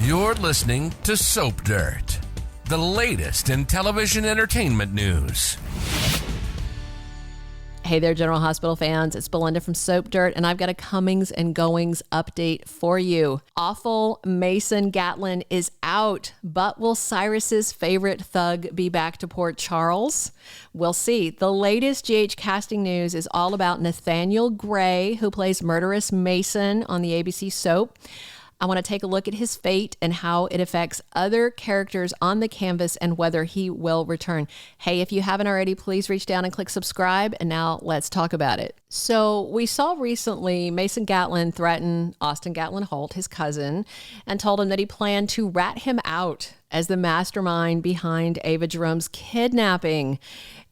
You're listening to Soap Dirt, the latest in television entertainment news. Hey there, General Hospital fans. It's Belinda from Soap Dirt, and I've got a comings and goings update for you. Awful Mason Gatlin is out, but will Cyrus's favorite thug be back to Port Charles? We'll see. The latest GH casting news is all about Nathanyael Grey, who plays Murderous Mason on the ABC soap. I want to take a look at his fate and how it affects other characters on the canvas and whether he will return. Hey, if you haven't already, please reach down and click subscribe. And now let's talk about it. So we saw recently Mason Gatlin threaten Austin Gatlin-Holt, his cousin, and told him that he planned to rat him out as the mastermind behind Ava Jerome's kidnapping,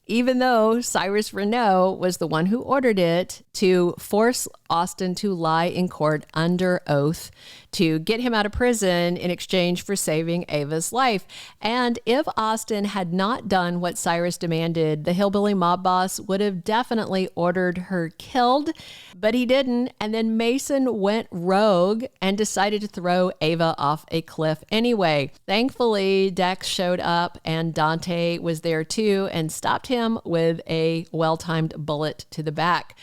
even though Cyrus Renaud was the one who ordered it to force Austin to lie in court under oath to get him out of prison in exchange for saving Ava's life. And if Austin had not done what Cyrus demanded, the hillbilly mob boss would have definitely ordered her killed, but he didn't. And then Mason went rogue and decided to throw Ava off a cliff anyway. Thankfully, Dex showed up and Dante was there too and stopped him with a well-timed bullet to the back.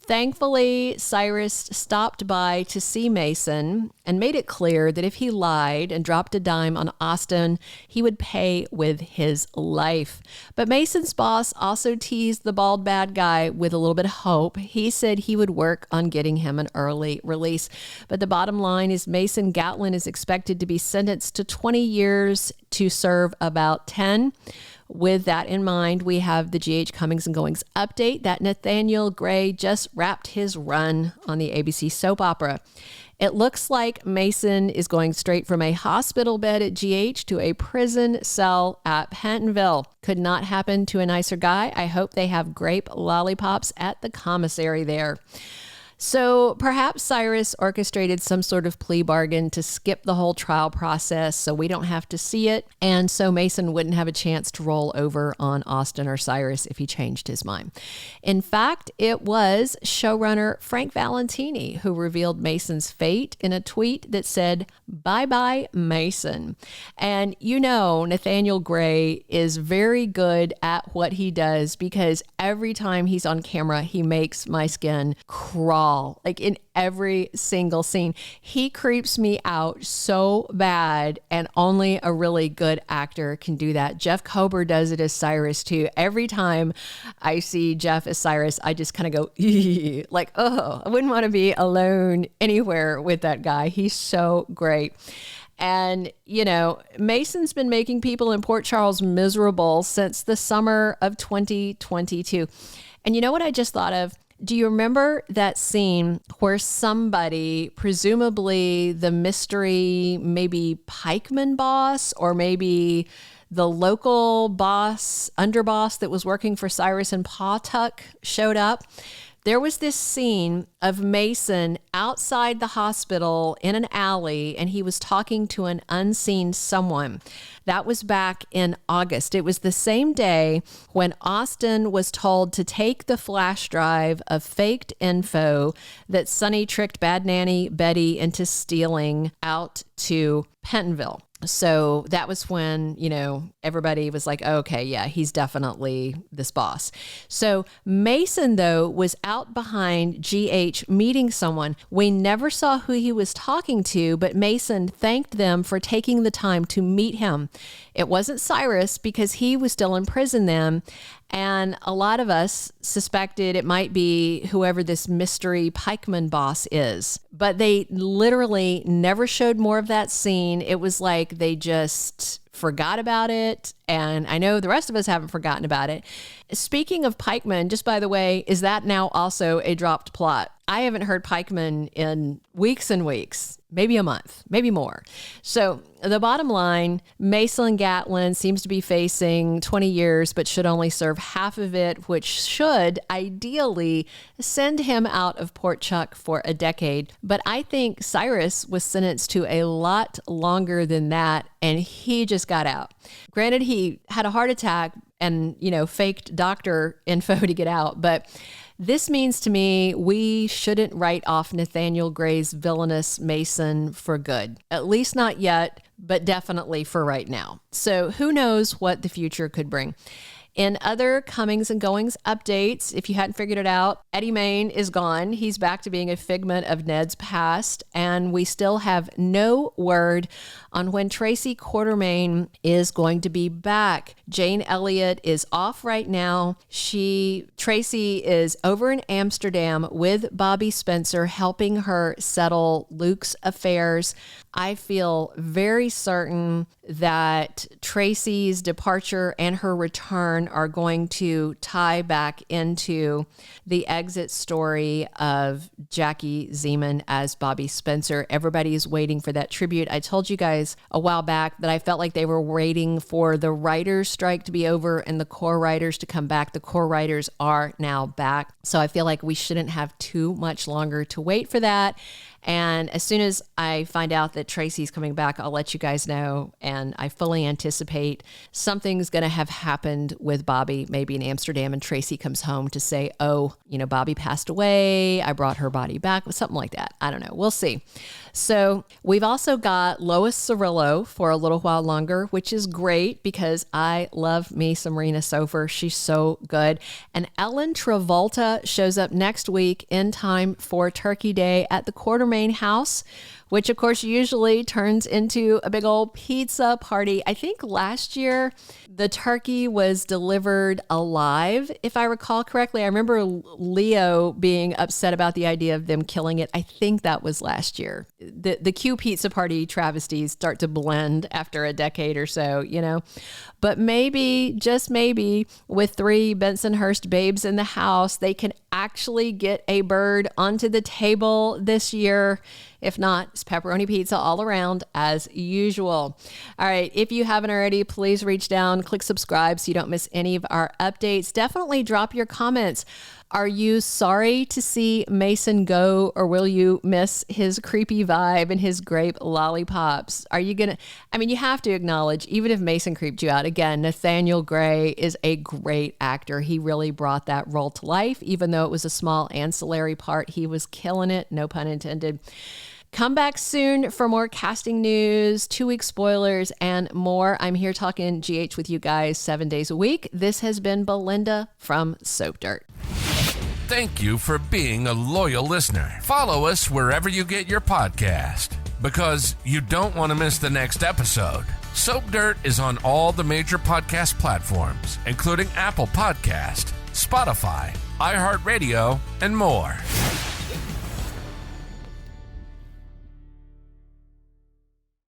Thankfully, Cyrus stopped by to see Mason and made it clear that if he lied and dropped a dime on Austin, he would pay with his life. But Mason's boss also teased the bald bad guy with a little bit of hope. He said he would work on getting him an early release. But the bottom line is Mason Gatlin is expected to be sentenced to 20 years to serve about 10. With that in mind, we have the GH Comings and Goings update that Nathanyael Grey just wrapped his run on the ABC soap opera. It looks like Mason is going straight from a hospital bed at GH to a prison cell at Pentonville. Could not happen to a nicer guy. I hope they have grape lollipops at the commissary there. So perhaps Cyrus orchestrated some sort of plea bargain to skip the whole trial process so we don't have to see it, and so Mason wouldn't have a chance to roll over on Austin or Cyrus if he changed his mind. In fact, it was showrunner Frank Valentini who revealed Mason's fate in a tweet that said, "Bye-bye, Mason." And you know Nathanyael Grey is very good at what he does because every time he's on camera, he makes my skin crawl. Like in every single scene, he creeps me out so bad, and only a really good actor can do that. Jeff Kober does it as Cyrus too. Every time I see Jeff as Cyrus, I just kind of go, eee, like, oh, I wouldn't want to be alone anywhere with that guy. He's so great. And, you know, Mason's been making people in Port Charles miserable since the summer of 2022. And you know what I just thought of? Do you remember that scene where somebody, presumably the mystery, maybe pikeman boss or maybe the local boss, underboss that was working for Cyrus and Pawtuck showed up? There was this scene of Mason outside the hospital in an alley, and he was talking to an unseen someone. That was back in August. It was the same day when Austin was told to take the flash drive of faked info that Sonny tricked Bad Nanny Betty into stealing out to Pentonville. So that was when, you know, everybody was like, oh, okay, yeah, he's definitely this boss. So Mason, though, was out behind GH meeting someone. We never saw who he was talking to, but Mason thanked them for taking the time to meet him. It wasn't Cyrus because he was still in prison then. And a lot of us suspected it might be whoever this mystery pikeman boss is. But they literally never showed more of that scene. It was like they just forgot about it. And I know the rest of us haven't forgotten about it. Speaking of pikemen, just by the way, is that now also a dropped plot? I haven't heard pikemen in weeks and weeks, maybe a month, maybe more. So the bottom line, Mason Gatlin seems to be facing 20 years, but should only serve half of it, which should ideally send him out of Port Chuck for a decade. But I think Cyrus was sentenced to a lot longer than that, and he just got out. Granted, he had a heart attack and, you know, faked doctor info to get out, but This means to me we shouldn't write off Nathanyael Grey's villainous Mason for good. At least not yet, but definitely for right now. So who knows what the future could bring. In other comings and goings updates, if you hadn't figured it out, Eddie Main is gone. He's back to being a figment of Ned's past, and we still have no word on when Tracy Quartermaine is going to be back. Jane Elliott is off right now. Tracy is over in Amsterdam with Bobby Spencer, helping her settle Luke's affairs. I feel very certain that Tracy's departure and her return are going to tie back into the exit story of Jackie Zeman as Bobby Spencer. Everybody is waiting for that tribute. I told you guys a while back that I felt like they were waiting for the writers' strike to be over and the core writers to come back. The core writers are now back. So I feel like we shouldn't have too much longer to wait for that. And as soon as I find out that Tracy's coming back, I'll let you guys know. And I fully anticipate something's going to have happened with Bobby, maybe in Amsterdam, and Tracy comes home to say, oh, Bobby passed away. I brought her body back, something like that. I don't know. We'll see. So we've also got Lois Cirillo for a little while longer, which is great because I love me some Marina Sofer. She's so good. And Ellen Travolta shows up next week in time for Turkey Day at the Quartermaine house, which of course usually turns into a big old pizza party. I think last year the turkey was delivered alive, if I recall correctly. I remember Leo being upset about the idea of them killing it. I think that was last year. The Q pizza party travesties start to blend after a decade or so, But maybe, just maybe, with 3 Bensonhurst babes in the house, they can actually get a bird onto the table this year. If not, it's pepperoni pizza all around as usual. All right, if you haven't already, please reach down, click subscribe so you don't miss any of our updates. Definitely drop your comments. Are you sorry to see Mason go, or will you miss his creepy vibe and his grape lollipops? Are you going to, you have to acknowledge, even if Mason creeped you out, again, Nathanyael Grey is a great actor. He really brought that role to life. Even though it was a small ancillary part, he was killing it, no pun intended. Come back soon for more casting news, 2-week spoilers, and more. I'm here talking GH with you guys 7 days a week. This has been Belinda from Soap Dirt. Thank you for being a loyal listener. Follow us wherever you get your podcast, because you don't want to miss the next episode. Soap Dirt is on all the major podcast platforms, including Apple Podcast, Spotify, iHeartRadio, and more.